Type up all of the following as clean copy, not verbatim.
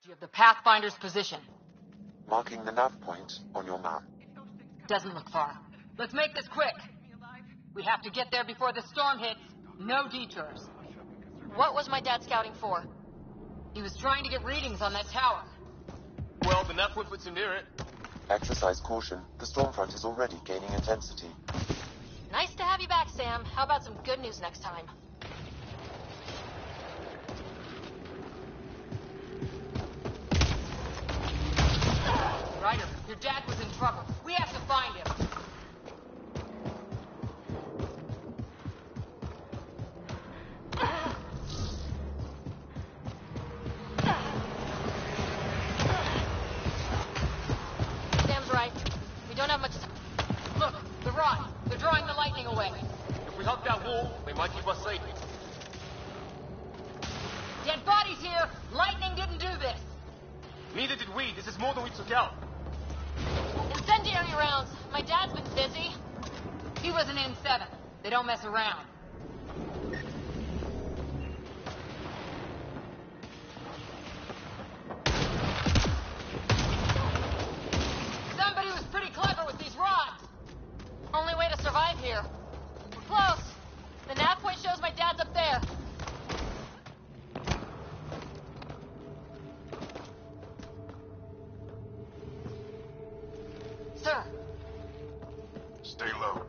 Do you have the Pathfinder's position? Marking the nav point on your map. Doesn't look far. Let's make this quick. We have to get there before the storm hits. No detours. What was my dad scouting for? He was trying to get readings on that tower. Well, the nav point puts him near it. Exercise caution. The storm front is already gaining intensity. Nice to have you back, Sam. How about some good news next time? Ryder, your dad was in trouble. We have to find him. Sam's right. We don't have much time. Look, the rods. They're drawing the lightning away. If we hug that wall, they might keep us safe. Dead bodies here. Lightning didn't do this. Neither did we. This is more than we took out. Incendiary rounds. My dad's been busy. He was an N7. They don't mess around. Somebody was pretty clever with these rods. Only way to survive here. We're close. The nav point shows my dad's up there. Sir, Stay low.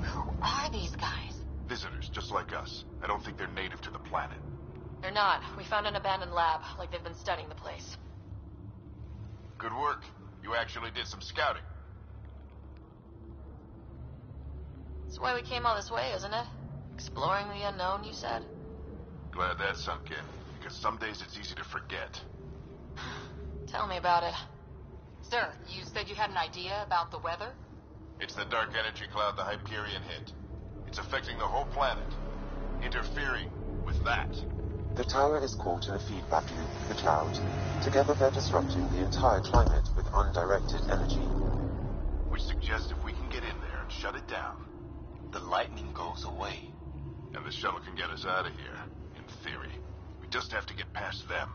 who are these guys? Visitors, just like us. I don't think they're native to the planet. They're not. We found an abandoned lab, like they've been studying the place. Good work. You actually did some scouting. That's why we came all this way, isn't it? Exploring the unknown, you said? Glad that sunk in, because some days it's easy to forget. Tell me about it. Sir, you said you had an idea about the weather? It's the dark energy cloud the Hyperion hit. It's affecting the whole planet, interfering with that. The tower is caught in a feedback loop with the cloud. Together they're disrupting the entire climate with undirected energy. Which suggests if we can get in there and shut it down, The lightning goes away. and the shuttle can get us out of here, in theory. We just have to get past them.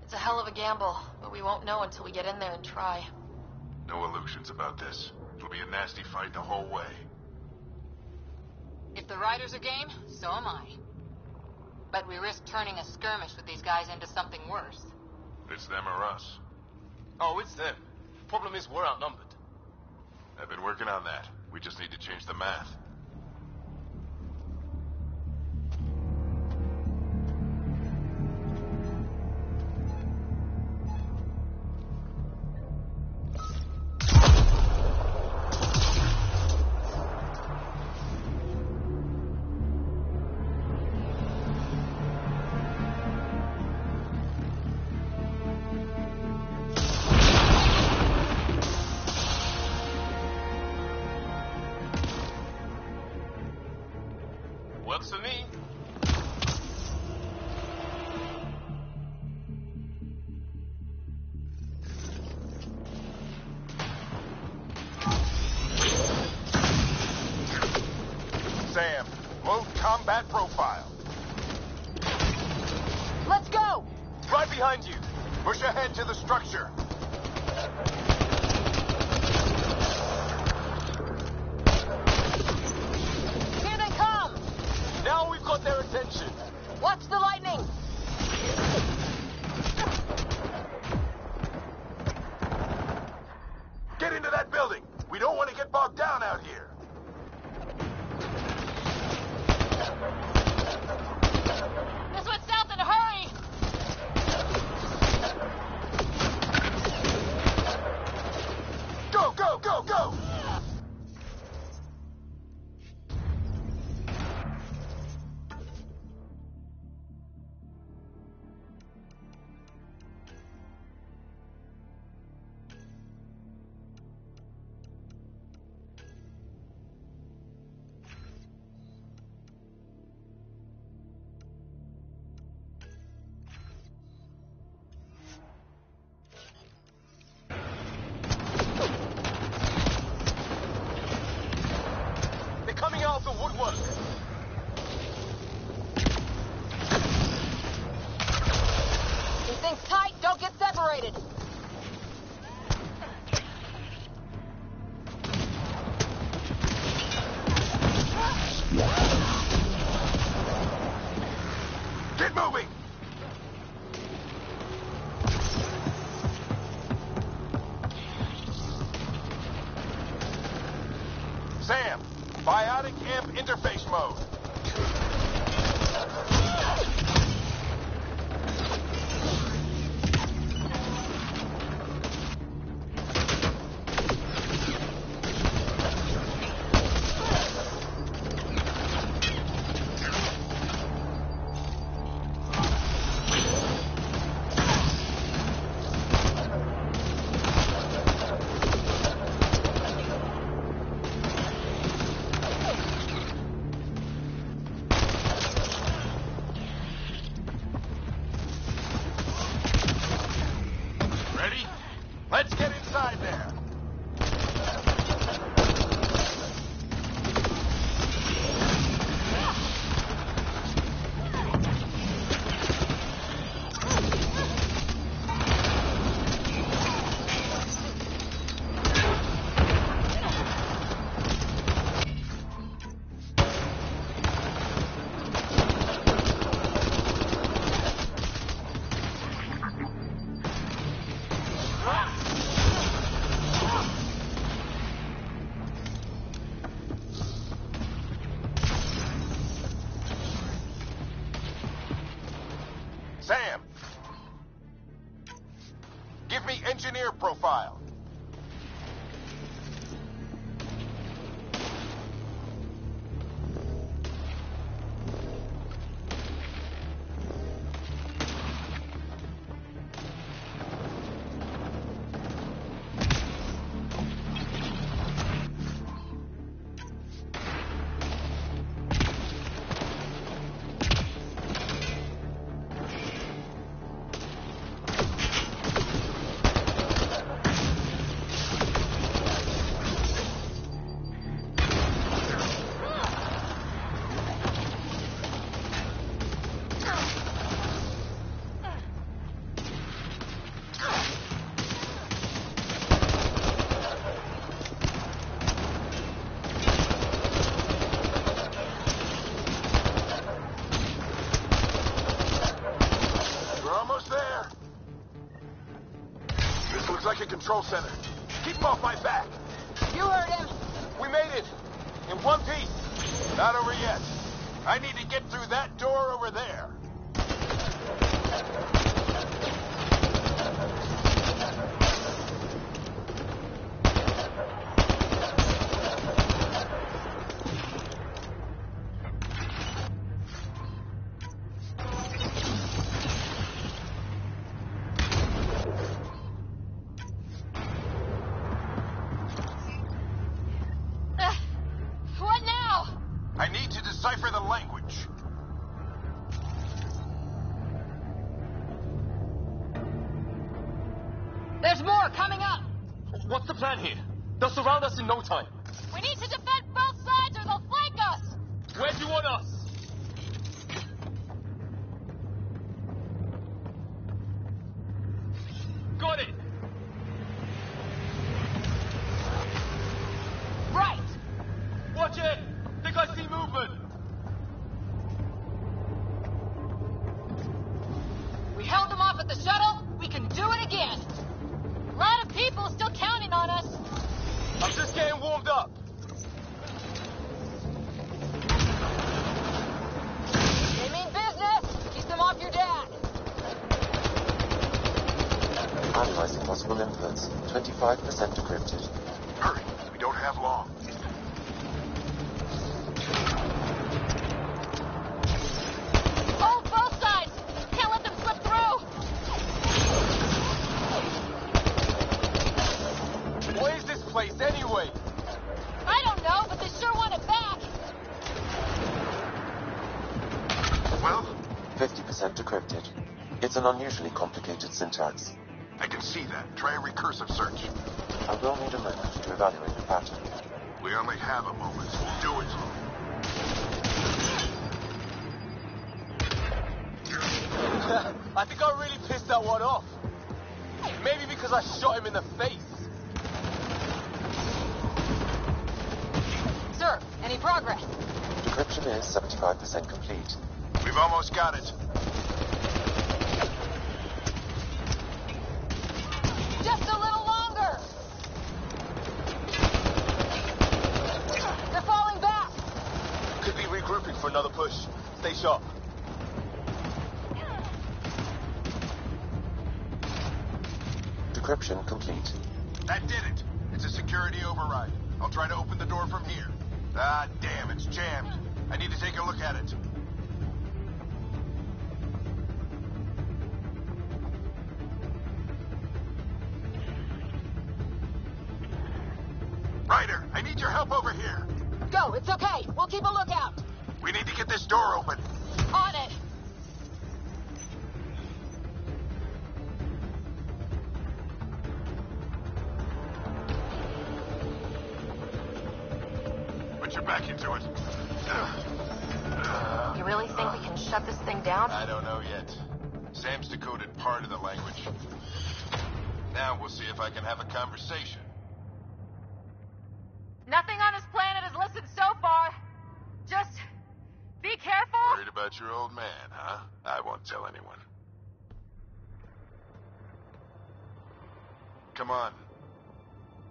It's a hell of a gamble, but we won't know until we get in there and try. No illusions about this. It'll be a nasty fight the whole way. If the riders are game, so am I. But we risk turning a skirmish with these guys into something worse. It's them or us. Oh, it's them. Problem is, we're outnumbered. I've been working on that. We just need to change the math. Works for me. Sam, load combat profile. Let's go! Right behind you. Push ahead to the structure. Here they come! Now we've got their attention. Watch the lightning! Get into that building. We don't want to get bogged down out here. This one's south in a hurry! Go, go, go, go! Sam, biotic amp interface mode. Ready? Let's get inside there. Sam, give me engineer profile. Like a control center. Keep him off my back. You heard him. We made it. In one piece. Not over yet. I need to get through that door over there. I need to decipher the language. There's more coming up. What's the plan here? They'll surround us in no time. We need to defend both sides or they'll flank us! Where do you want us? Got it! Right. Watch it! Think I see movement! We held them off at the shuttle. We can do it again. A lot of people still counting on us. I'm just getting warmed up. They mean business. Keep them off your dad. Analyzing possible inputs. 25% decrypted. Hurry, we don't have long. Hold both sides! Can't let them slip through! What is this place anyway? I don't know, but they sure want it back! Well, 50% decrypted. It's an unusually complicated syntax. I can see that. Try a recursive search. I will need a moment to evaluate the pattern. We only have a moment. Do it. I think I really pissed that one off. Maybe because I shot him in the face. Sir, any progress? Decryption is 75% complete. We've almost got it. Just a little longer. shot. Decryption complete. That did it. It's a security override. I'll try to open the door from here. Ah, damn, it's jammed. I need to take a look at it. Ryder, I need your help over here. Go, it's okay. We'll keep a lookout. We need to get this door open. On it. Put your back into it. You really think we can shut this thing down? I don't know yet. Sam's decoded part of the language. Now we'll see if I can have a conversation. Nothing on this planet has listened so far. Just be careful. Worried about your old man, huh? I won't tell anyone. Come on.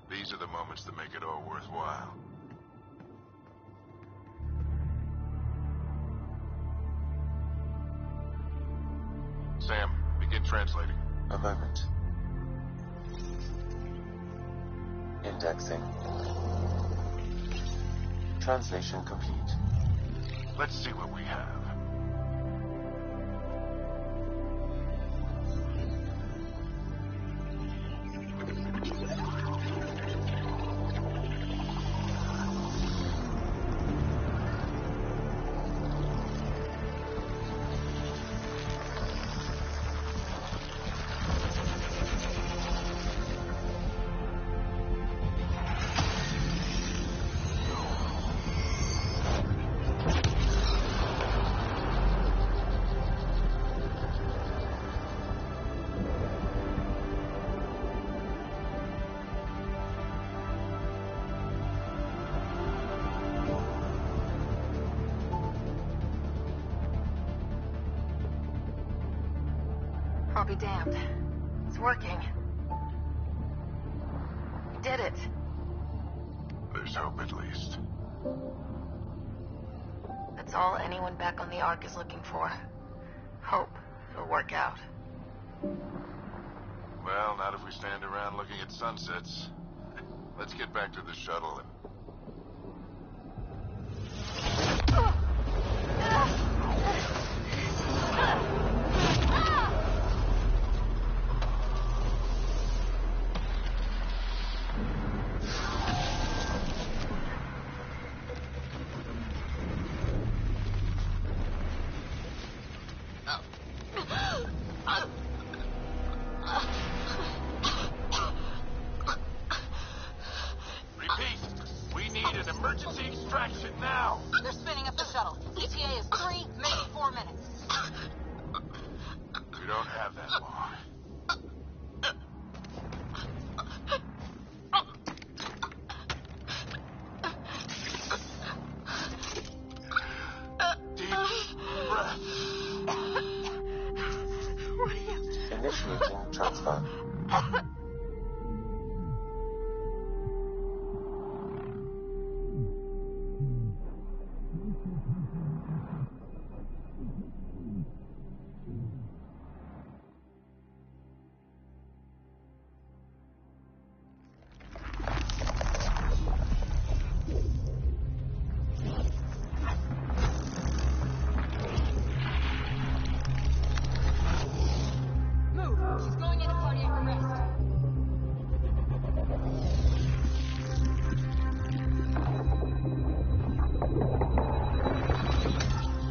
These are the moments that make it all worthwhile. Sam, begin translating. A moment. Indexing. Translation complete. Let's see what we have. I'll be damned. It's working. We did it. There's hope at least. That's all anyone back on the Ark is looking for. Hope it'll work out. Well, not if we stand around looking at sunsets. Let's get back to the shuttle and... Repeat, we need an emergency extraction now. They're spinning up the shuttle. ETA is 3, maybe 4 minutes. We don't have that long. Deep breath. Initiating transfer. Move. She's going into cardiac arrest.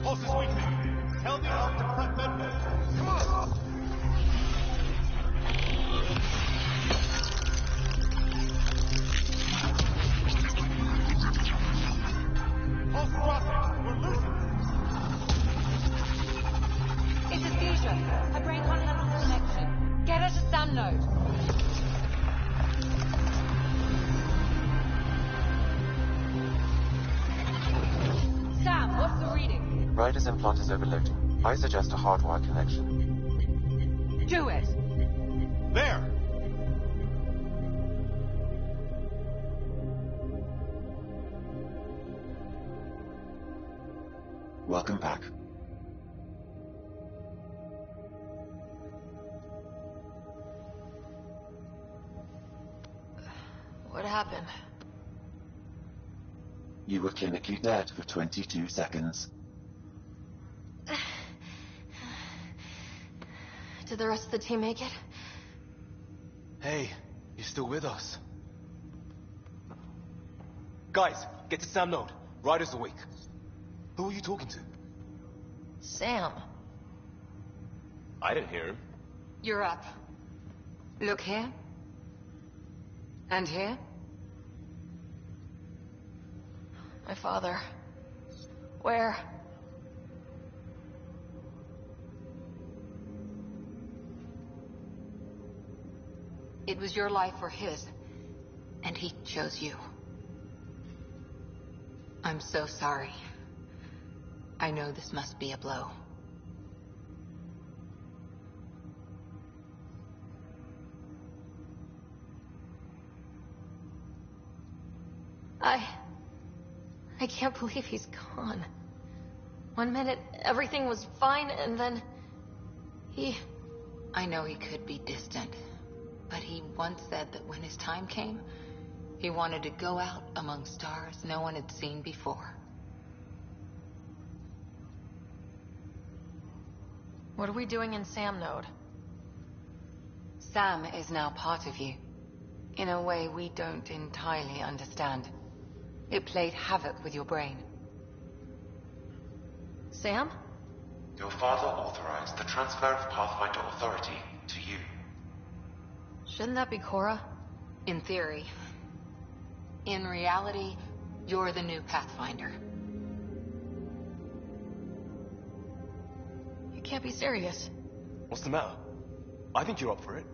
Pulse is weakening. Tell the Ark to prep medbay. Come on! Pulse dropping. We're losing. It's a seizure. Her brain can't handle the connection. Get her to sound node. Sam, what's the reading? Ryder's implant is overloading. I suggest a hardwire connection. Do it. There! Welcome back. What happened? You were clinically dead for 22 seconds. Did the rest of the team make it? Hey, you're still with us. Guys, get to Sam Node. Ryder's awake. Who are you talking to? Sam. I didn't hear him. You're up. Look here. And here. My father. Where? It was your life or his. And he chose you. I'm so sorry. I know this must be a blow. I can't believe he's gone. 1 minute, everything was fine, and then... I know he could be distant, but he once said that when his time came, he wanted to go out among stars no one had seen before. What are we doing in Sam Node? Sam is now part of you, in a way we don't entirely understand. It played havoc with your brain. Sam? Your father authorized the transfer of Pathfinder authority to you. Shouldn't that be Cora? In theory. In reality, you're the new Pathfinder. You can't be serious. What's the matter? I think you're up for it.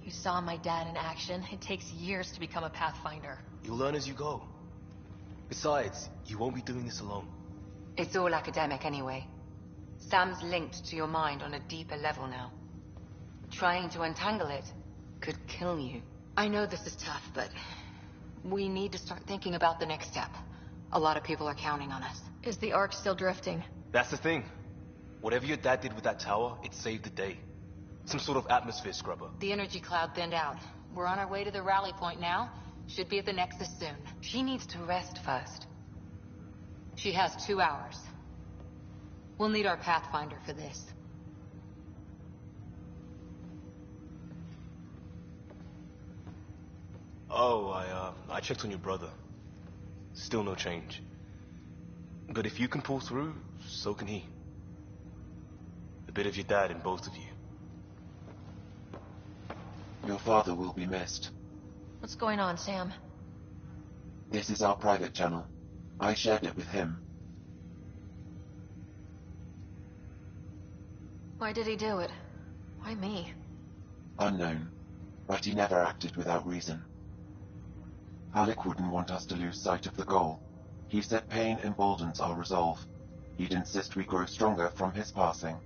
You saw my dad in action. It takes years to become a Pathfinder. You'll learn as you go. Besides, you won't be doing this alone. It's all academic anyway. Sam's linked to your mind on a deeper level now. Trying to untangle it could kill you. I know this is tough, but we need to start thinking about the next step. A lot of people are counting on us. Is the Ark still drifting? That's the thing. Whatever your dad did with that tower, it saved the day. Some sort of atmosphere scrubber. The energy cloud thinned out. We're on our way to the rally point now. Should be at the Nexus soon. She needs to rest first. She has 2 hours. We'll need our Pathfinder for this. Oh, I checked on your brother. Still no change. But if you can pull through, so can he. A bit of your dad in both of you. Your father will be missed. What's going on, Sam? This is our private channel. I shared it with him. Why did he do it? Why me? Unknown, but he never acted without reason. Alec wouldn't want us to lose sight of the goal. He said pain emboldens our resolve. He'd insist we grow stronger from his passing.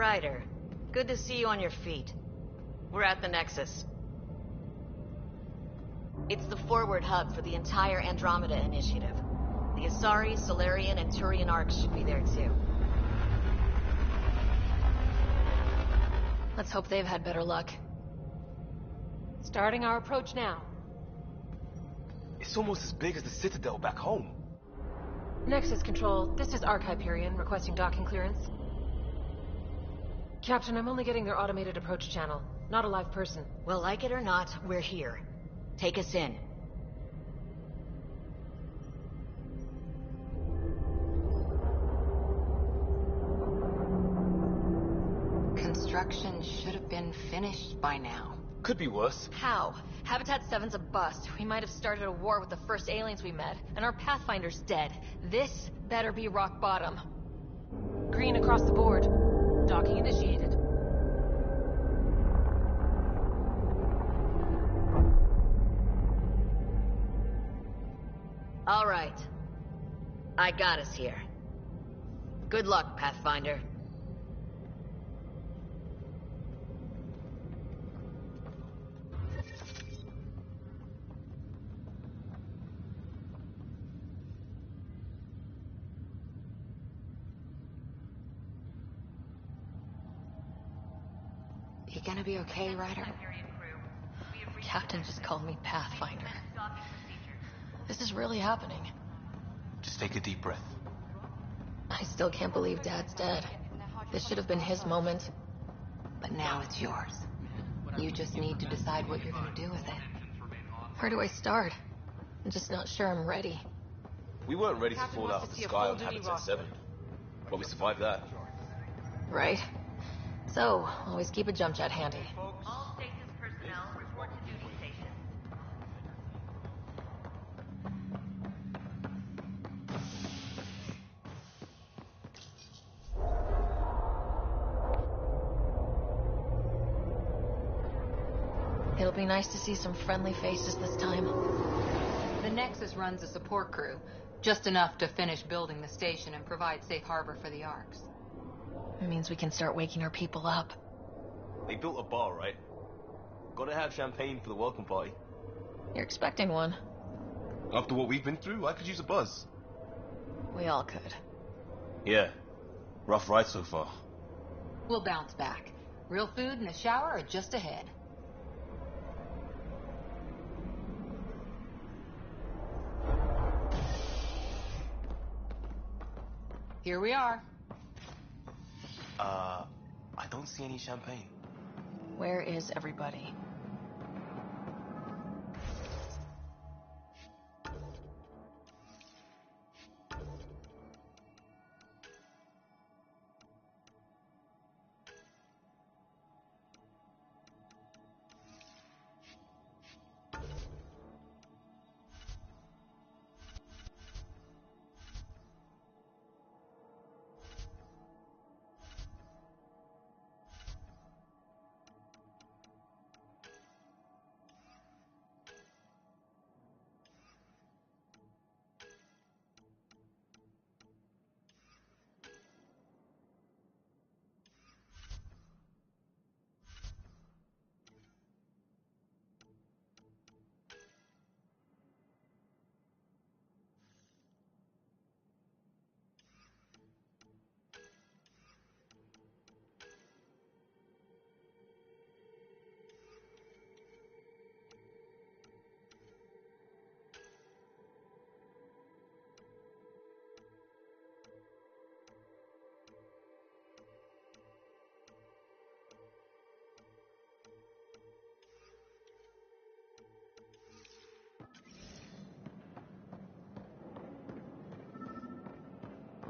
Ryder, good to see you on your feet. We're at the Nexus. It's the forward hub for the entire Andromeda initiative. The Asari, Solarian, and Turian arcs should be there too. Let's hope they've had better luck. Starting our approach now. It's almost as big as the Citadel back home. Nexus Control, this is Arc Hyperion, requesting docking clearance. Captain, I'm only getting their automated approach channel, not a live person. Well, like it or not, we're here. Take us in. Construction should have been finished by now. Could be worse. How? Habitat 7's a bust. We might have started a war with the first aliens we met, and our Pathfinder's dead. This better be rock bottom. Green across the board. Docking initiated. All right. I got us here. Good luck, Pathfinder. You gonna be okay, Ryder? Captain just called me Pathfinder. This is really happening. Just take a deep breath. I still can't believe Dad's dead. This should have been his moment. But now it's yours. You just need to decide what you're gonna do with it. Where do I start? I'm just not sure I'm ready. We weren't ready to fall out of the sky on Habitat 7. But we survived that. Right? So, always keep a jump jet handy. All stasis personnel report to duty station. It'll be nice to see some friendly faces this time. The Nexus runs a support crew, just enough to finish building the station and provide safe harbor for the arcs. It means we can start waking our people up. They built a bar, right? Gotta have champagne for the welcome party. You're expecting one. After what we've been through, I could use a buzz. We all could. Yeah. Rough ride so far. We'll bounce back. Real food and a shower are just ahead. Here we are. I don't see any champagne. Where is everybody?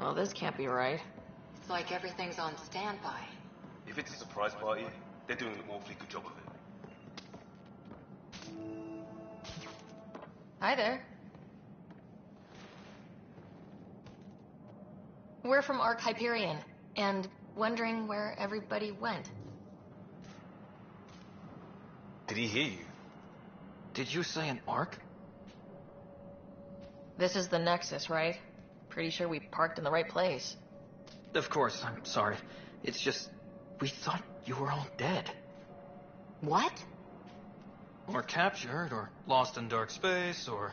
Well, this can't be right. It's like everything's on standby. If it's a surprise party, they're doing an awfully good job of it. Hi there. We're from Arc Hyperion, and wondering where everybody went. Did he hear you? Did you say an arc? This is the Nexus, right? Pretty sure we parked in the right place. Of course, I'm sorry. It's just... We thought you were all dead. What? Or captured, or lost in dark space, or...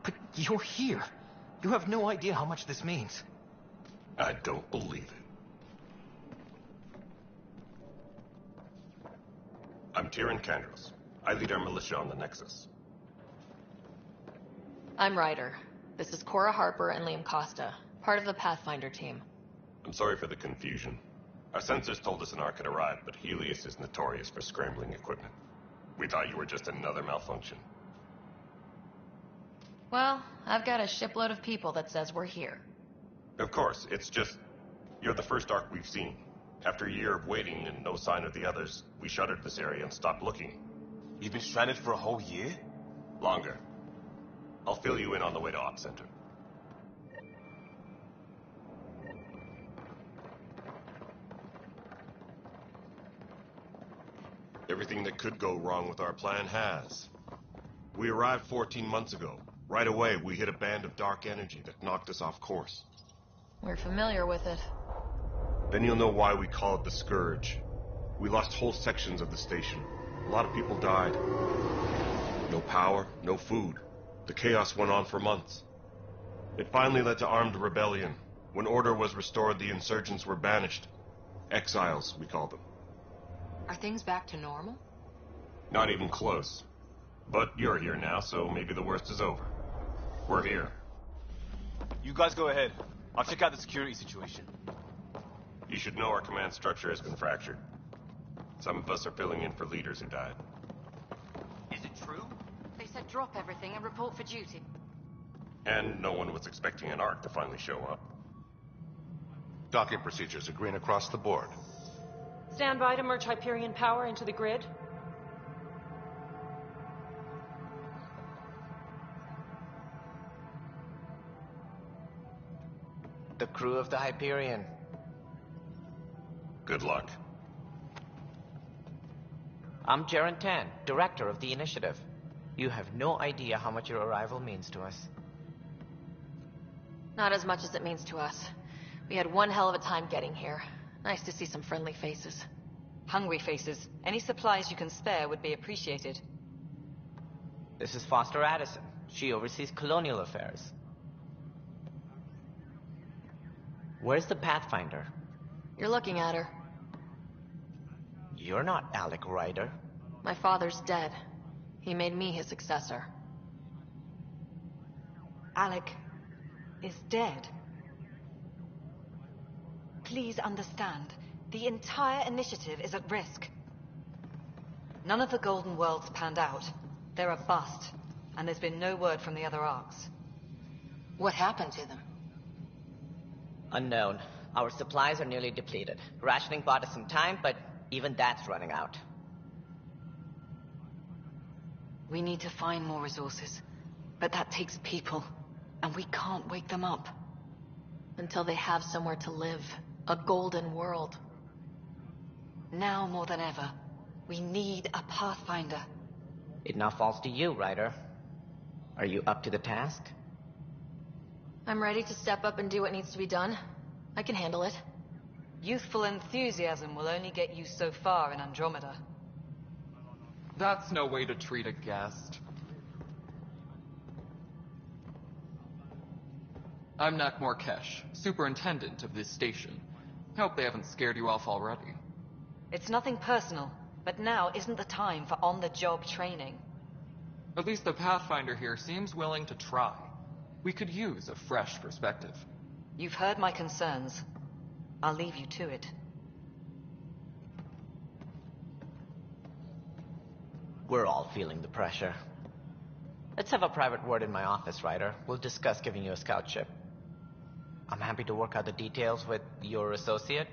But you're here. You have no idea how much this means. I don't believe it. I'm Tyrion Kandros. I lead our militia on the Nexus. I'm Ryder. This is Cora Harper and Liam Costa, part of the Pathfinder team. I'm sorry for the confusion. Our sensors told us an Ark had arrived, but Helios is notorious for scrambling equipment. We thought you were just another malfunction. Well, I've got a shipload of people that says we're here. Of course, it's just... you're the first Ark we've seen. After a year of waiting and no sign of the others, we shuttered this area and stopped looking. You've been stranded for a whole year? Longer. I'll fill you in on the way to Op Center. Everything that could go wrong with our plan has. We arrived 14 months ago. Right away, we hit a band of dark energy that knocked us off course. We're familiar with it. Then you'll know why we call it the Scourge. We lost whole sections of the station. A lot of people died. No power, no food. The chaos went on for months. It finally led to armed rebellion. When order was restored, the insurgents were banished. Exiles, we call them. Are things back to normal? Not even close. But you're here now, so maybe the worst is over. We're here. You guys go ahead. I'll check out the security situation. You should know our command structure has been fractured. Some of us are filling in for leaders who died. Is it true? They said drop everything and report for duty. And no one was expecting an Ark to finally show up. Docking procedures are green across the board. Stand by to merge Hyperion power into the grid. The crew of the Hyperion. Good luck. I'm Jaren Tan, director of the initiative. You have no idea how much your arrival means to us. Not as much as it means to us. We had one hell of a time getting here. Nice to see some friendly faces. Hungry faces. Any supplies you can spare would be appreciated. This is Foster Addison. She oversees colonial affairs. Where's the Pathfinder? You're looking at her. You're not Alec Ryder. My father's dead. He made me his successor. Alec is dead. Please understand, the entire initiative is at risk. None of the Golden Worlds panned out. They're a bust, and there's been no word from the other Arks. What happened to them? Unknown. Our supplies are nearly depleted. Rationing bought us some time, but even that's running out. We need to find more resources, but that takes people, and we can't wake them up. Until they have somewhere to live. A golden world. Now more than ever, we need a Pathfinder. It now falls to you, Ryder. Are you up to the task? I'm ready to step up and do what needs to be done. I can handle it. Youthful enthusiasm will only get you so far in Andromeda. That's no way to treat a guest. I'm Nak Morkesh, superintendent of this station. Hope they haven't scared you off already. It's nothing personal, but now isn't the time for on-the-job training. At least the Pathfinder here seems willing to try. We could use a fresh perspective. You've heard my concerns. I'll leave you to it. We're all feeling the pressure. Let's have a private word in my office, Ryder. We'll discuss giving you a scout ship. I'm happy to work out the details with your associate.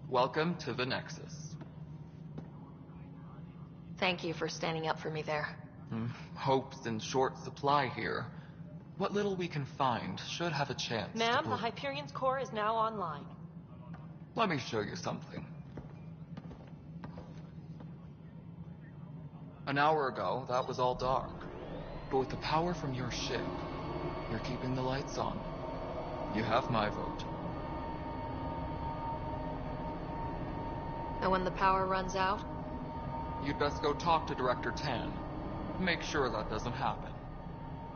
Welcome to the Nexus. Thank you for standing up for me there. Hope's in short supply here. What little we can find should have a chance. Ma'am, the Hyperion's core is now online. Let me show you something. An hour ago, that was all dark. But with the power from your ship, You're keeping the lights on. You have my vote. And when the power runs out? You'd best go talk to Director Tan. Make sure that doesn't happen.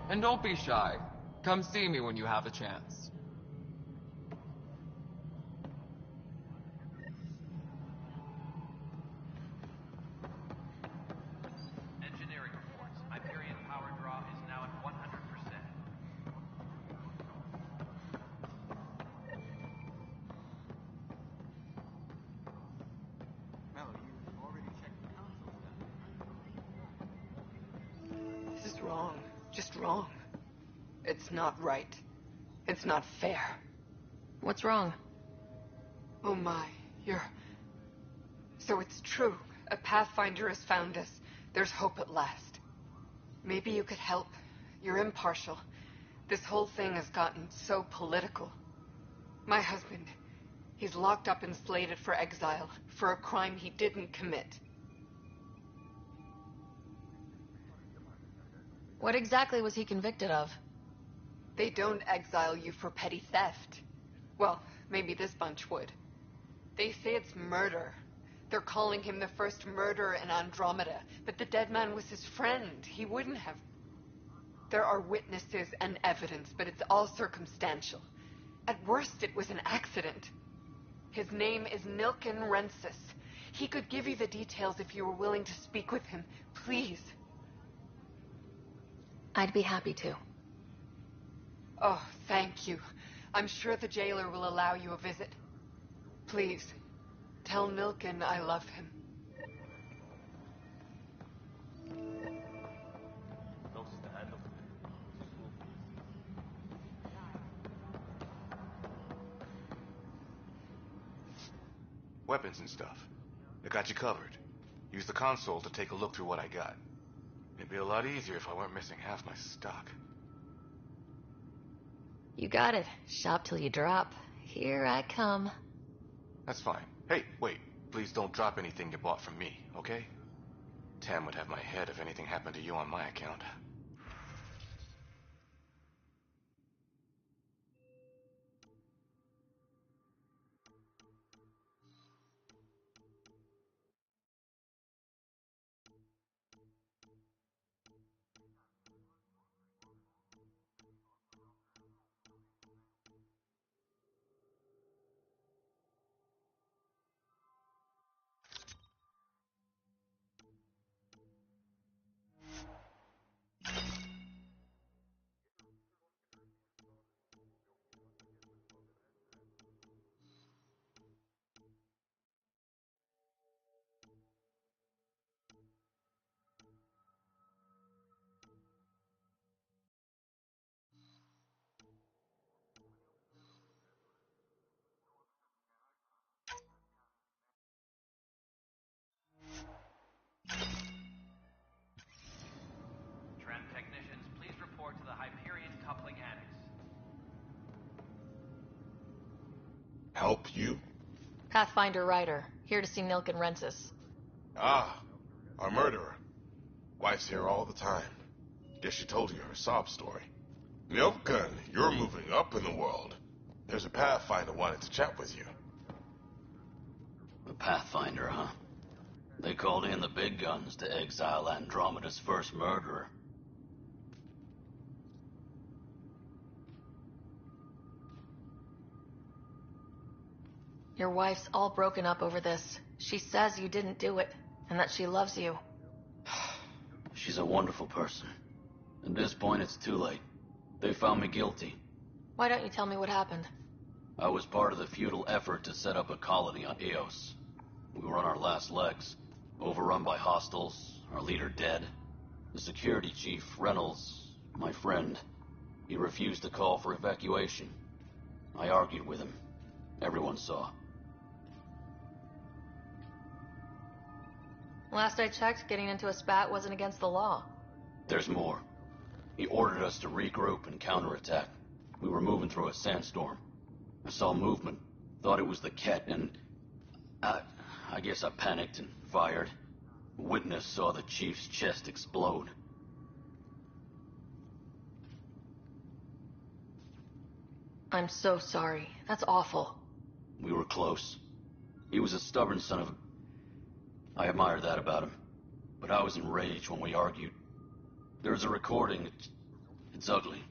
And don't be shy. Come see me when you have a chance. Engineering reports. Hyperion power draw is now at 100%. Mel, you've already checked the console status. This is wrong. Just wrong. It's not right. It's not fair. What's wrong? Oh my, So it's true. A Pathfinder has found us. There's hope at last. Maybe you could help. You're impartial. This whole thing has gotten so political. My husband, he's locked up and slated for exile for a crime he didn't commit. What exactly was he convicted of? They don't exile you for petty theft. Well, maybe this bunch would. They say it's murder. They're calling him the first murderer in Andromeda, but the dead man was his friend. He wouldn't have. There are witnesses and evidence, but it's all circumstantial. At worst, it was an accident. His name is Nilken Rensis. He could give you the details if you were willing to speak with him. Please. I'd be happy to. Oh, thank you. I'm sure the jailer will allow you a visit. Please, tell Nilken I love him. Weapons and stuff. I got you covered. Use the console to take a look through what I got. It'd be a lot easier if I weren't missing half my stock. You got it. Shop till you drop. Here I come. That's fine. Hey, wait. Please don't drop anything you bought from me, okay? Tam would have my head if anything happened to you on my account. Tram technicians, please report to the Hyperion coupling annex. Help you? Pathfinder Ryder, here to see Nilken Rensis. Ah, our murderer. Wife's here all the time. Guess she told you her sob story. Nilken, you're moving up in the world. There's a Pathfinder wanting to chat with you. The Pathfinder, huh? They called in the big guns to exile Andromeda's first murderer. Your wife's all broken up over this. She says you didn't do it, and that she loves you. She's a wonderful person. At this point, it's too late. They found me guilty. Why don't you tell me what happened? I was part of the futile effort to set up a colony on Eos. We were on our last legs, overrun by hostiles, our leader dead. The security chief, Reynolds, my friend, he refused to call for evacuation. I argued with him. Everyone saw. Last I checked, getting into a spat wasn't against the law. There's more. He ordered us to regroup and counterattack. We were moving through a sandstorm. I saw movement, thought it was the Ket, and I guess I panicked and fired. A witness saw the chief's chest explode. I'm so sorry. That's awful. We were close. He was a stubborn son of a... I admire that about him. But I was enraged when we argued. There's a recording. It's ugly.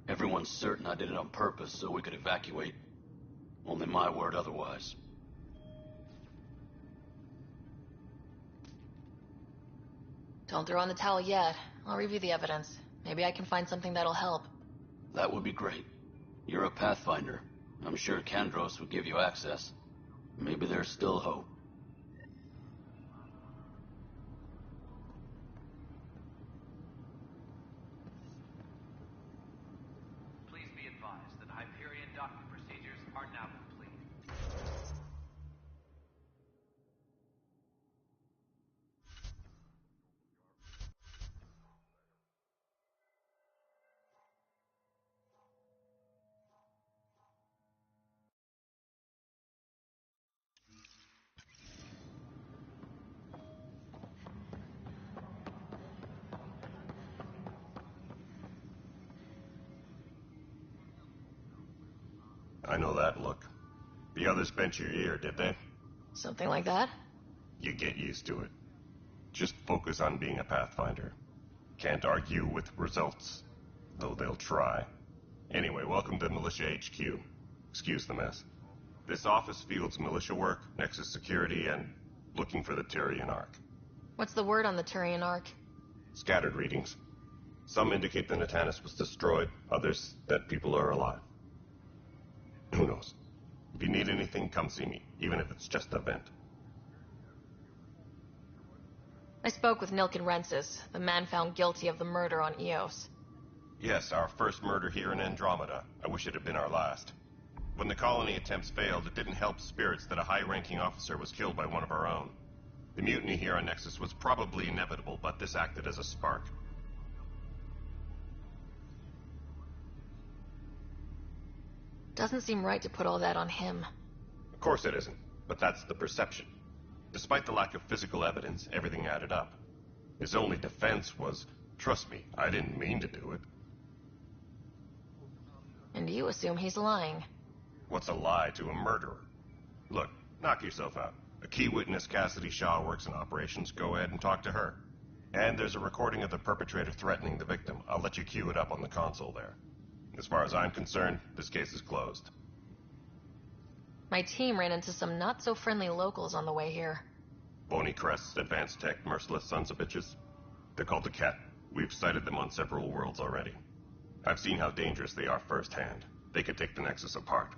Everyone's certain I did it on purpose so we could evacuate. Only my word otherwise. Don't throw in the towel yet. I'll review the evidence. Maybe I can find something that'll help. That would be great. You're a Pathfinder. I'm sure Kandros would give you access. Maybe there's still hope. Please be advised that Hyperion docking procedures are now complete. I know that look. The others bent your ear, did they? Something like that? You get used to it. Just focus on being a Pathfinder. Can't argue with results, though they'll try. Anyway, welcome to Militia HQ. Excuse the mess. This office fields militia work, Nexus security, and looking for the Tyrian Ark. What's the word on the Turian Ark? Scattered readings. Some indicate the Natanus was destroyed, others that people are alive. Who knows? If you need anything, come see me, even if it's just a vent. I spoke with Nilken Rensis, the man found guilty of the murder on Eos. Yes, our first murder here in Andromeda. I wish it had been our last. When the colony attempts failed, it didn't help spirits that a high-ranking officer was killed by one of our own. The mutiny here on Nexus was probably inevitable, but this acted as a spark. Doesn't seem right to put all that on him. Of course it isn't, but that's the perception. Despite the lack of physical evidence, everything added up. His only defense was, trust me, I didn't mean to do it. And you assume he's lying. What's a lie to a murderer? Look, knock yourself out. A key witness, Cassidy Shaw, works in operations. Go ahead and talk to her. And there's a recording of the perpetrator threatening the victim. I'll let you cue it up on the console there. As far as I'm concerned, this case is closed. My team ran into some not-so-friendly locals on the way here. Bony crests, advanced tech, merciless sons of bitches. They're called the Ket. We've sighted them on several worlds already. I've seen how dangerous they are firsthand. They could take the Nexus apart.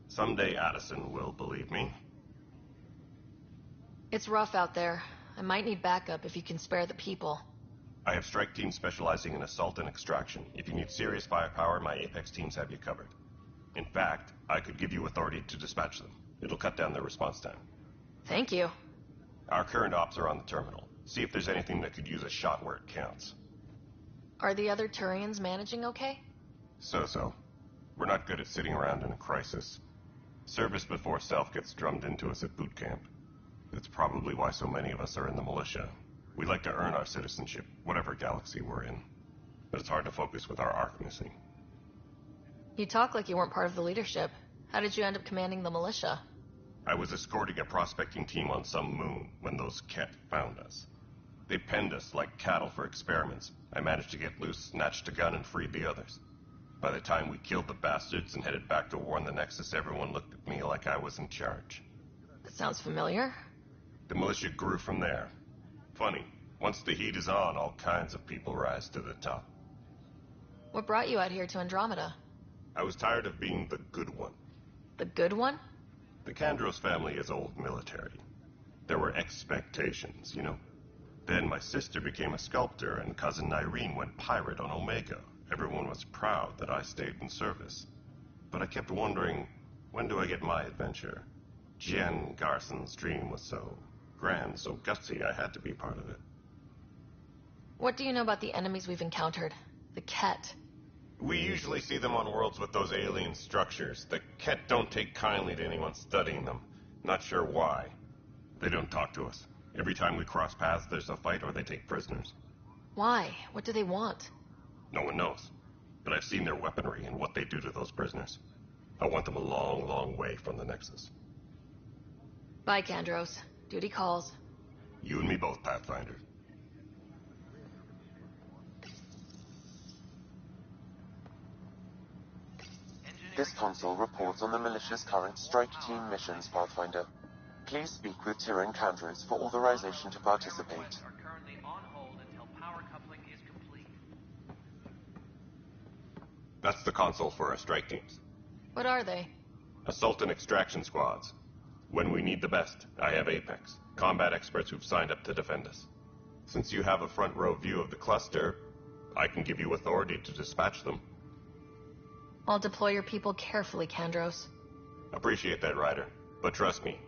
Someday Addison will believe me. It's rough out there. I might need backup if you can spare the people. I have strike teams specializing in assault and extraction. If you need serious firepower, my Apex teams have you covered. In fact, I could give you authority to dispatch them. It'll cut down their response time. Thank you. Our current ops are on the terminal. See if there's anything that could use a shot where it counts. Are the other Turians managing okay? So-so. We're not good at sitting around in a crisis. Service before self gets drummed into us at boot camp. That's probably why so many of us are in the militia. We like to earn our citizenship, whatever galaxy we're in. But it's hard to focus with our arc missing. You talk like you weren't part of the leadership. How did you end up commanding the militia? I was escorting a prospecting team on some moon when those Ket found us. They penned us like cattle for experiments. I managed to get loose, snatched a gun, and freed the others. By the time we killed the bastards and headed back to warn the Nexus, everyone looked at me like I was in charge. That sounds familiar. The militia grew from there. Funny, once the heat is on, all kinds of people rise to the top. What brought you out here to Andromeda? I was tired of being the good one. The good one? The Kandros family is old military. There were expectations, you know. Then my sister became a sculptor and cousin Irene went pirate on Omega. Everyone was proud that I stayed in service. But I kept wondering, when do I get my adventure? Jen Garson's dream was so grand, so gutsy, I had to be part of it. What do you know about the enemies we've encountered? The Ket. We usually see them on worlds with those alien structures. The Ket don't take kindly to anyone studying them. Not sure why. They don't talk to us. Every time we cross paths, there's a fight or they take prisoners. Why? What do they want? No one knows. but I've seen their weaponry and what they do to those prisoners. I want them a long, long way from the Nexus. Bye, Kandros. Duty calls. You and me both, Pathfinder. This console reports on the militia's current strike team missions, Pathfinder. Please speak with Tyrion Kandros for authorization to participate. Are currently on hold until power coupling is complete. That's the console for our strike teams. What are they? Assault and extraction squads. When we need the best, I have Apex, combat experts who've signed up to defend us. Since you have a front row view of the cluster, I can give you authority to dispatch them. I'll deploy your people carefully, Kandros. Appreciate that, Ryder. But trust me,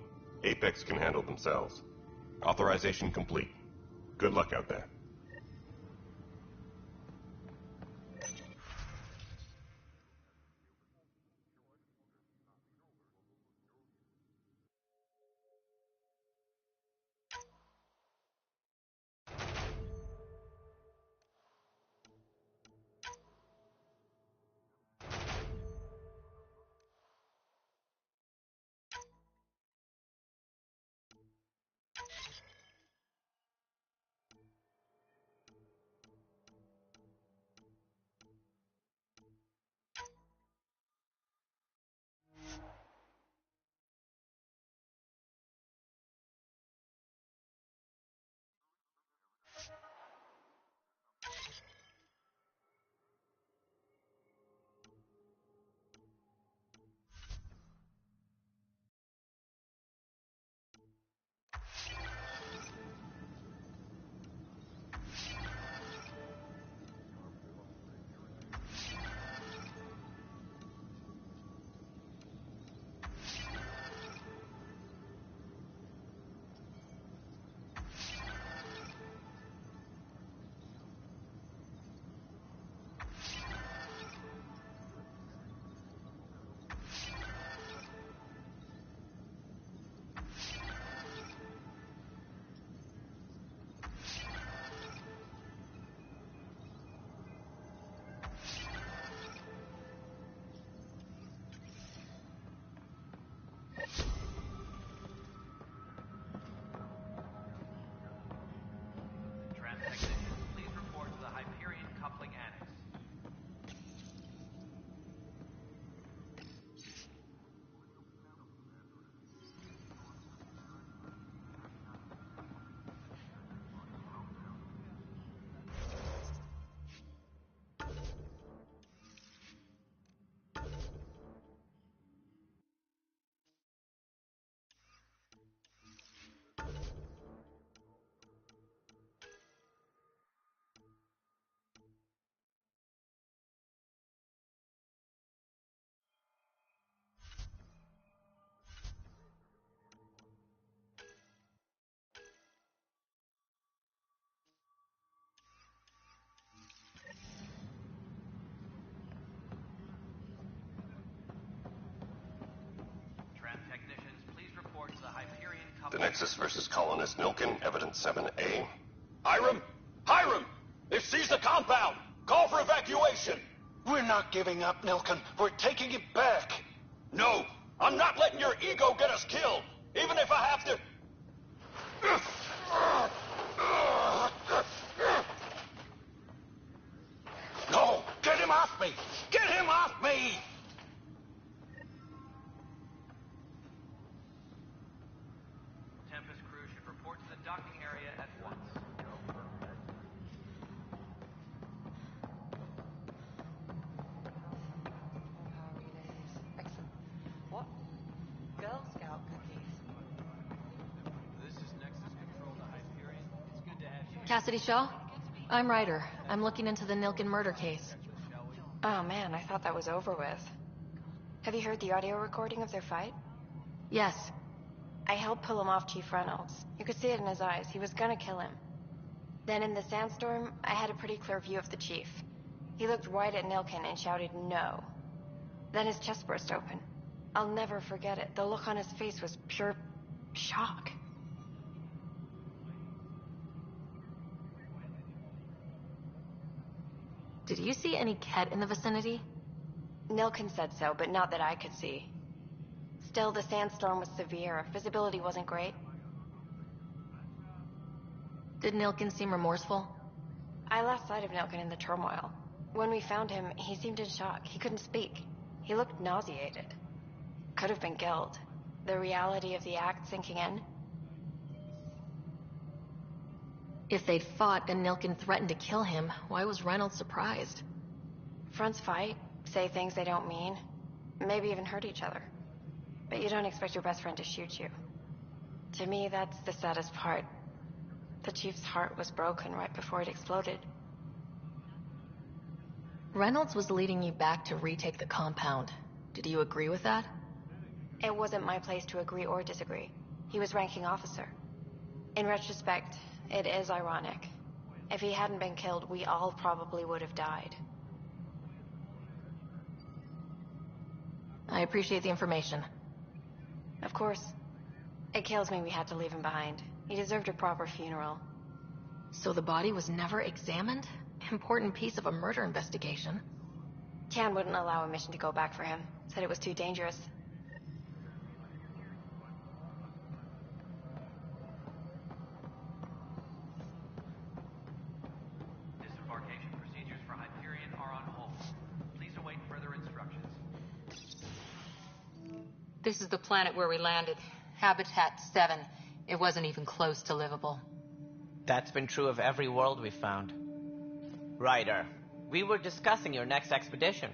Apex can handle themselves. Authorization complete. Good luck out there. The Nexus versus Colonist Nilkin, Evidence 7A. Hiram! Hiram! They've seized the compound! Call for evacuation! We're not giving up, Nilkin. We're taking it back. No! I'm not letting your ego get us killed! Even if I have to... No! Get him off me! Get him off me! Tempest crew should report to the docking area at once. Power relays. Excellent. What? Girl Scout cookies. This is Nexus Control to Hyperion. It's good to have you. Cassidy Shaw? I'm Ryder. I'm looking into the Nilkin murder case. Oh man, I thought that was over with. Have you heard the audio recording of their fight? Yes. I helped pull him off Chief Reynolds. You could see it in his eyes. He was gonna kill him. Then in the sandstorm, I had a pretty clear view of the Chief. He looked right at Nilkin and shouted no. Then his chest burst open. I'll never forget it. The look on his face was pure shock. Did you see any Ket in the vicinity? Nilkin said so, but not that I could see. Still, the sandstorm was severe. Visibility wasn't great. Did Nilkin seem remorseful? I lost sight of Nilkin in the turmoil. When we found him, he seemed in shock. He couldn't speak. He looked nauseated. Could have been guilt. The reality of the act sinking in. If they'd fought and Nilkin threatened to kill him, why was Reynolds surprised? Fronts fight, say things they don't mean, maybe even hurt each other. But you don't expect your best friend to shoot you. To me, that's the saddest part. The Chief's heart was broken right before it exploded. Reynolds was leading you back to retake the compound. Did you agree with that? It wasn't my place to agree or disagree. He was ranking officer. In retrospect, it is ironic. If he hadn't been killed, we all probably would have died. I appreciate the information. Of course. It kills me we had to leave him behind. He deserved a proper funeral. So the body was never examined? Important piece of a murder investigation. Tan wouldn't allow a mission to go back for him. Said it was too dangerous. Disembarkation procedures for Hyperion are on hold. Please await further instructions. This is the planet where we landed. Habitat 7. It wasn't even close to livable. That's been true of every world we've found. Ryder, we were discussing your next expedition.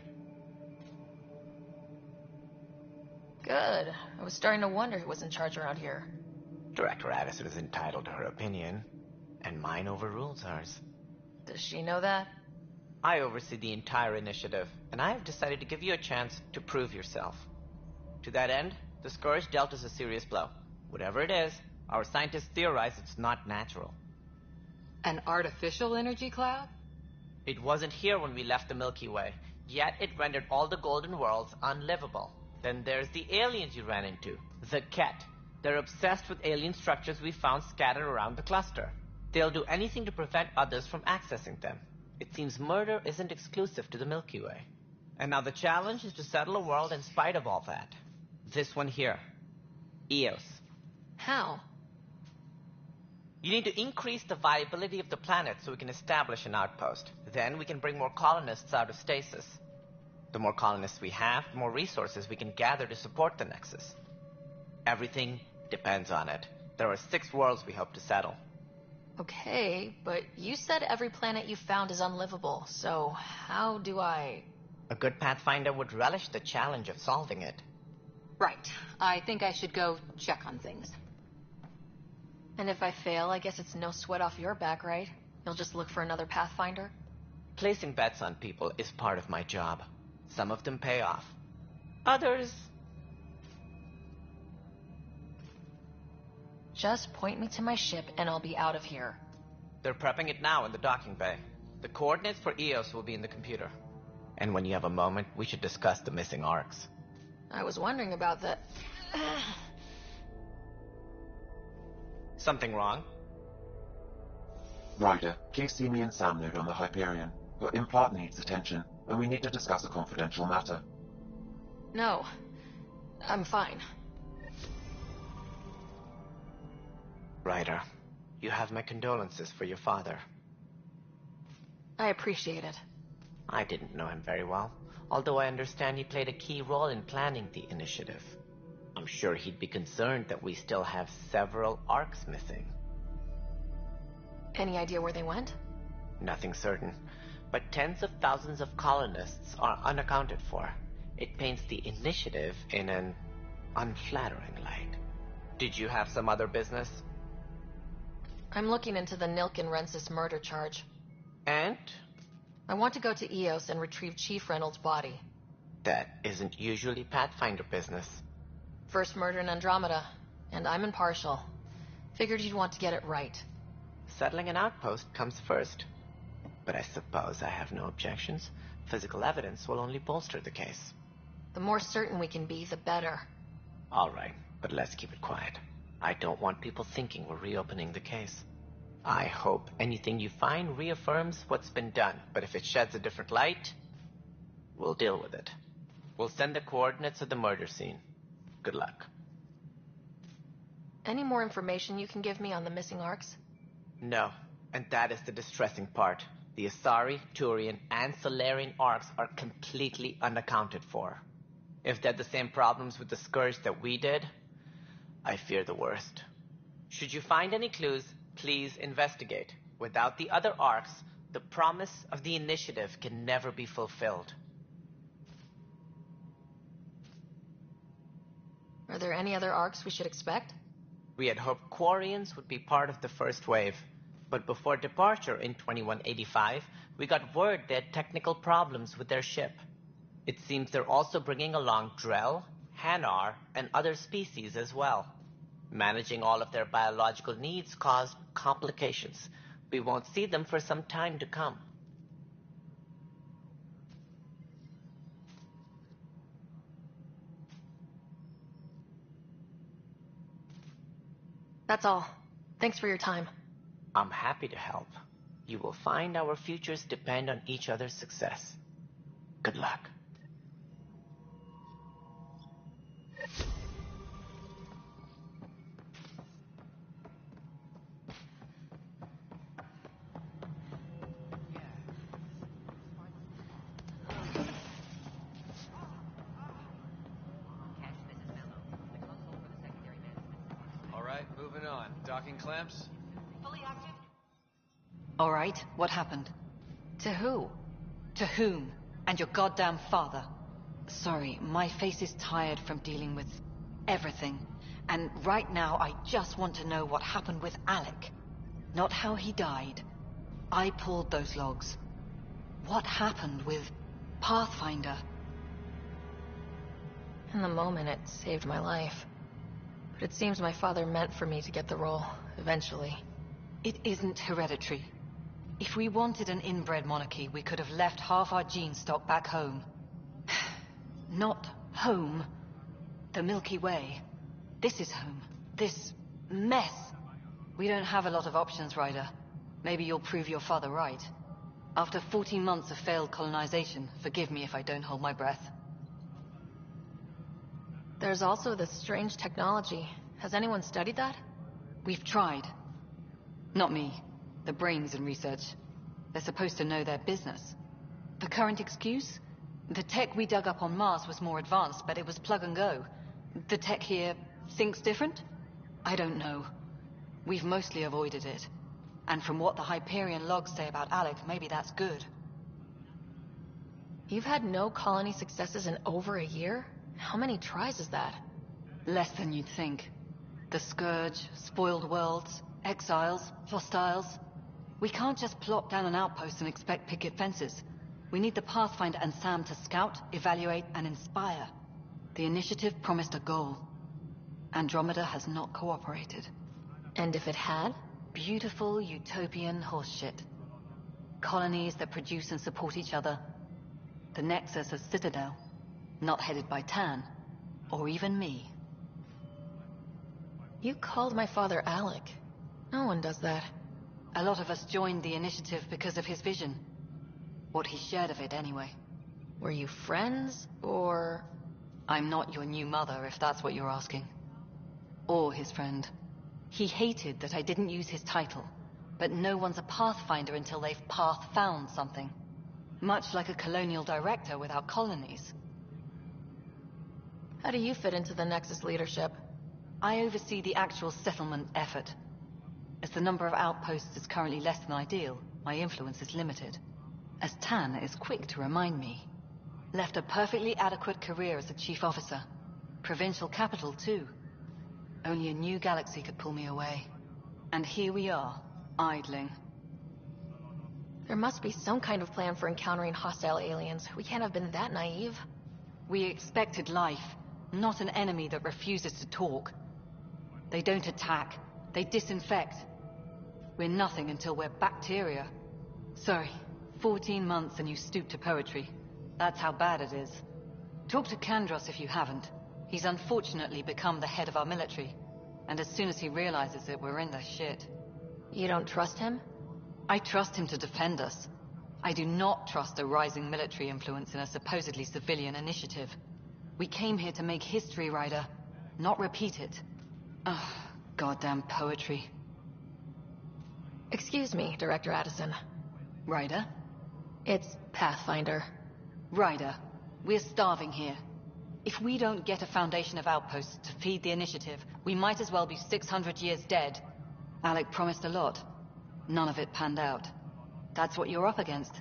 Good. I was starting to wonder who was in charge around here. Director Addison is entitled to her opinion, and mine overrules hers. Does she know that? I oversee the entire initiative, and I have decided to give you a chance to prove yourself. To that end, the Scourge dealt us a serious blow. Whatever it is, our scientists theorize it's not natural. An artificial energy cloud? It wasn't here when we left the Milky Way, yet it rendered all the golden worlds unlivable. Then there's the aliens you ran into, the Ket. They're obsessed with alien structures we found scattered around the cluster. They'll do anything to prevent others from accessing them. It seems murder isn't exclusive to the Milky Way. And now the challenge is to settle a world in spite of all that. This one here. Eos. How? You need to increase the viability of the planet so we can establish an outpost. Then we can bring more colonists out of stasis. The more colonists we have, the more resources we can gather to support the Nexus. Everything depends on it. There are 6 worlds we hope to settle. Okay, but you said every planet you found is unlivable, so how do I... A good Pathfinder would relish the challenge of solving it. Right. I think I should go check on things. And if I fail, I guess it's no sweat off your back, right? You'll just look for another Pathfinder? Placing bets on people is part of my job. Some of them pay off. Others... Just point me to my ship and I'll be out of here. They're prepping it now in the docking bay. The coordinates for Eos will be in the computer. And when you have a moment, we should discuss the missing arcs. I was wondering about that. Something wrong? Ryder, please see me and Sam Node on the Hyperion. Your implant needs attention, and we need to discuss a confidential matter. No. I'm fine. Ryder, you have my condolences for your father. I appreciate it. I didn't know him very well, although I understand he played a key role in planning the initiative. I'm sure he'd be concerned that we still have several arcs missing. Any idea where they went? Nothing certain, but tens of thousands of colonists are unaccounted for. It paints the initiative in an unflattering light. Did you have some other business? I'm looking into the Nilkin Rensis murder charge. And? I want to go to Eos and retrieve Chief Reynolds' body. That isn't usually Pathfinder business. First murder in Andromeda, and I'm impartial. Figured you'd want to get it right. Settling an outpost comes first. But I suppose I have no objections. Physical evidence will only bolster the case. The more certain we can be, the better. All right, but let's keep it quiet. I don't want people thinking we're reopening the case. I hope anything you find reaffirms what's been done, but if it sheds a different light, we'll deal with it. We'll send the coordinates of the murder scene. Good luck. Any more information you can give me on the missing arcs? No, and that is the distressing part. The Asari, Turian, and Solarian arcs are completely unaccounted for. If they had the same problems with the Scourge that we did, I fear the worst. Should you find any clues, please investigate. Without the other arcs, the promise of the Initiative can never be fulfilled. Are there any other arcs we should expect? We had hoped Quarians would be part of the first wave, but before departure in 2185, we got word they had technical problems with their ship. It seems they're also bringing along Drell, Hanar, and other species as well. Managing all of their biological needs caused complications. We won't see them for some time to come. That's all. Thanks for your time. I'm happy to help. You will find our futures depend on each other's success. Good luck. Moving on. Docking clamps? Fully active? All right, what happened? To who? To whom? And your goddamn father. Sorry, my face is tired from dealing with everything. And right now, I just want to know what happened with Alec. Not how he died. I pulled those logs. What happened with Pathfinder? In the moment, it saved my life. But it seems my father meant for me to get the role, eventually. It isn't hereditary. If we wanted an inbred monarchy, we could have left half our gene stock back home. Not home. The Milky Way. This is home. This mess. We don't have a lot of options, Ryder. Maybe you'll prove your father right. After 14 months of failed colonization, forgive me if I don't hold my breath. There's also this strange technology. Has anyone studied that? We've tried. Not me. The brains in research. They're supposed to know their business. The current excuse? The tech we dug up on Mars was more advanced, but it was plug and go. The tech here thinks different? I don't know. We've mostly avoided it. And from what the Hyperion logs say about Alec, maybe that's good. You've had no colony successes in over a year? How many tries is that? Less than you'd think. The Scourge, spoiled worlds, exiles, hostiles. We can't just plop down an outpost and expect picket fences. We need the Pathfinder and Sam to scout, evaluate, and inspire. The initiative promised a goal. Andromeda has not cooperated. And if it had? Beautiful utopian horseshit. Colonies that produce and support each other. The Nexus of Citadel. Not headed by Tan. Or even me. You called my father Alec. No one does that. A lot of us joined the initiative because of his vision. What he shared of it, anyway. Were you friends, or...? I'm not your new mother, if that's what you're asking. Or his friend. He hated that I didn't use his title. But no one's a Pathfinder until they've path-found something. Much like a colonial director without colonies. How do you fit into the Nexus leadership? I oversee the actual settlement effort. As the number of outposts is currently less than ideal, my influence is limited. As Tan is quick to remind me. Left a perfectly adequate career as a chief officer. Provincial capital, too. Only a new galaxy could pull me away. And here we are, idling. There must be some kind of plan for encountering hostile aliens. We can't have been that naive. We expected life, not an enemy that refuses to talk. They don't attack. They disinfect. We're nothing until we're bacteria. Sorry, 14 months and you stoop to poetry. That's how bad it is. Talk to Kandros if you haven't. He's unfortunately become the head of our military. And as soon as he realizes it, we're in the shit. You don't trust him? I trust him to defend us. I do not trust a rising military influence in a supposedly civilian initiative. We came here to make history, Ryder, not repeat it. Ugh, goddamn poetry. Excuse me, Director Addison. Ryder? It's Pathfinder. Ryder, we're starving here. If we don't get a foundation of outposts to feed the initiative, we might as well be 600 years dead. Alec promised a lot. None of it panned out. That's what you're up against.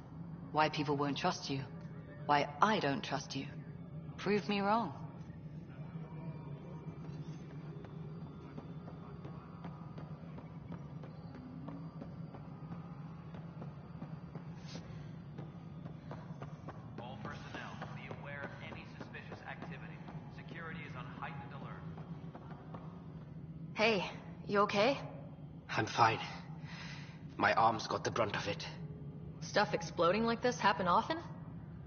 Why people won't trust you. Why I don't trust you. Prove me wrong. All personnel, be aware of any suspicious activity. Security is on heightened alert. Hey, you okay? I'm fine. My arms got the brunt of it. Stuff exploding like this happen often?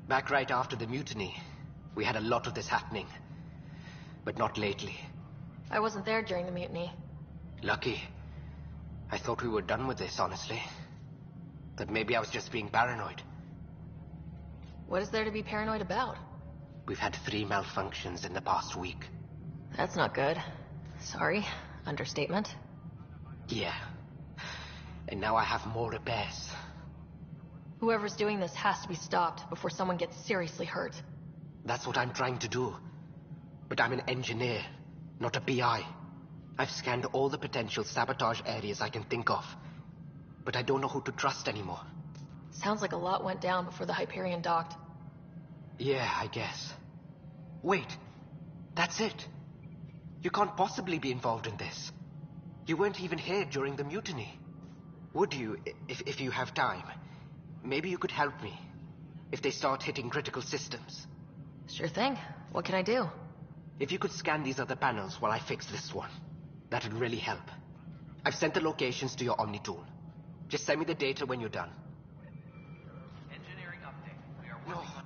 Back right after the mutiny, we had a lot of this happening. But not lately. I wasn't there during the mutiny. Lucky. I thought we were done with this, honestly. But maybe I was just being paranoid. What is there to be paranoid about? We've had 3 malfunctions in the past week. That's not good. Sorry. Understatement. Yeah. And now I have more repairs. Whoever's doing this has to be stopped before someone gets seriously hurt. That's what I'm trying to do. But I'm an engineer, not a PI. I've scanned all the potential sabotage areas I can think of. But I don't know who to trust anymore. Sounds like a lot went down before the Hyperion docked. Yeah, I guess. Wait. That's it. You can't possibly be involved in this. You weren't even here during the mutiny. Would you, if you have time? Maybe you could help me. If they start hitting critical systems. Sure thing. What can I do? If you could scan these other panels while I fix this one, that'd really help. I've sent the locations to your Omni tool. Just send me the data when you're done. Engineering update. We are working on...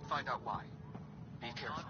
Find out why. Be careful.